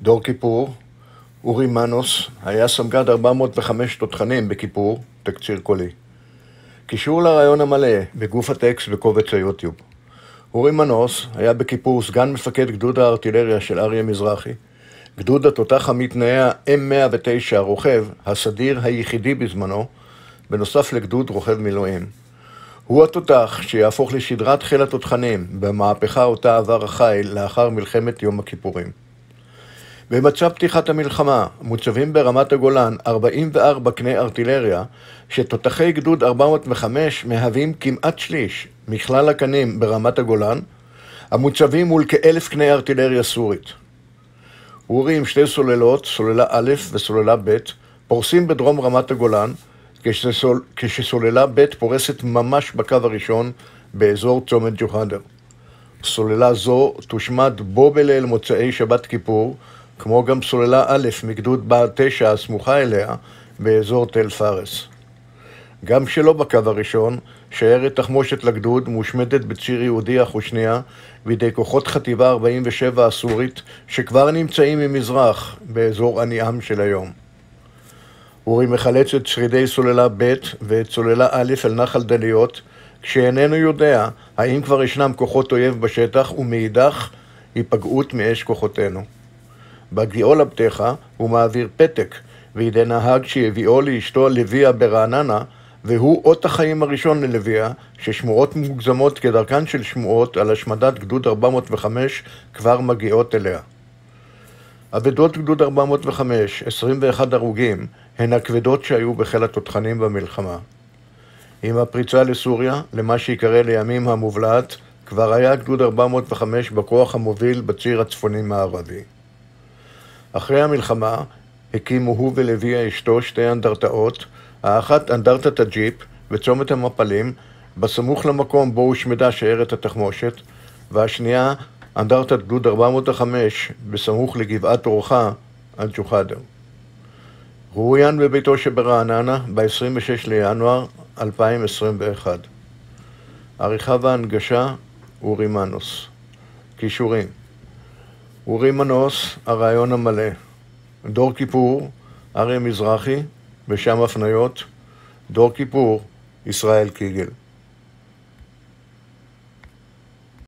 דור כיפור, אורי מנוס, היה סמג"ד 405 תותחנים בכיפור, תקציר קולי. קישור לרעיון המלא בגוף הטקסט בקובץ היוטיוב. אורי מנוס היה בכיפור סגן מפקד גדוד הארטילריה של אריה מזרחי, גדוד התותח המתנאע M109 רוכב, הסדיר היחידי בזמנו, בנוסף לגדוד רוכב מילואים. הוא התותח שיהפוך לשדרת חיל התותחנים במהפכה אותה עבר החיל לאחר מלחמת יום הכיפורים. במצב פתיחת המלחמה מוצבים ברמת הגולן 44 קני ארטילריה שתותחי גדוד 405 מהווים כמעט שליש מכלל הקנים ברמת הגולן המוצבים מול כ1,000 קני ארטילריה סורית. אורי עם שתי סוללות, סוללה א' וסוללה ב', פורסים בדרום רמת הגולן כשסוללה ב' פורסת ממש בקו הראשון באזור צומת ג'והדר. סוללה זו תושמד בו בליל מוצאי שבת כיפור, כמו גם סוללה א' מגדוד בה"ד 9 הסמוכה אליה באזור תל פארס. גם שלא בקו הראשון, שיירת תחמושת לגדוד מושמדת בציר יהודי החושניה בידי כוחות חטיבה 47 הסורית שכבר נמצאים ממזרח באזור עניעם של היום. אורי מחלץ את שרידי סוללה ב' ואת סוללה א' אל נחל דליות, כשאיננו יודע האם כבר ישנם כוחות אויב בשטח ומאידך היפגעות מאש כוחותינו. בהגיעו לבטחה הוא מעביר פתק בידי נהג שהביאו לאשתו לויה ברעננה, והוא אות החיים הראשון ללויה, ששמועות מוגזמות כדרכן של שמועות על השמדת גדוד 405 כבר מגיעות אליה. אבדות גדוד 405, 21 הרוגים, הן הכבדות שהיו בחיל התותחנים במלחמה. עם הפריצה לסוריה, למה שיקרא לימים המובלעת, כבר היה גדוד 405 בכוח המוביל בציר הצפוני-מערבי. אחרי המלחמה הקימו הוא ולויה אשתו שתי אנדרטאות, האחת אנדרטת הג'יפ בצומת המפלים, בסמוך למקום בו הושמדה שיירת התחמושת, והשנייה אנדרטת גדוד 405 בסמוך לגבעת אורחה על ג'והדר. רואיין בביתו שברעננה ב-26 לינואר 2021. עריכה והנגשה אורי מנוס. קישורים: אורי מנוס, הרעיון המלא. דור כיפור, אריה מזרחי, בשם הפניות. דור כיפור, ישראל קיגל.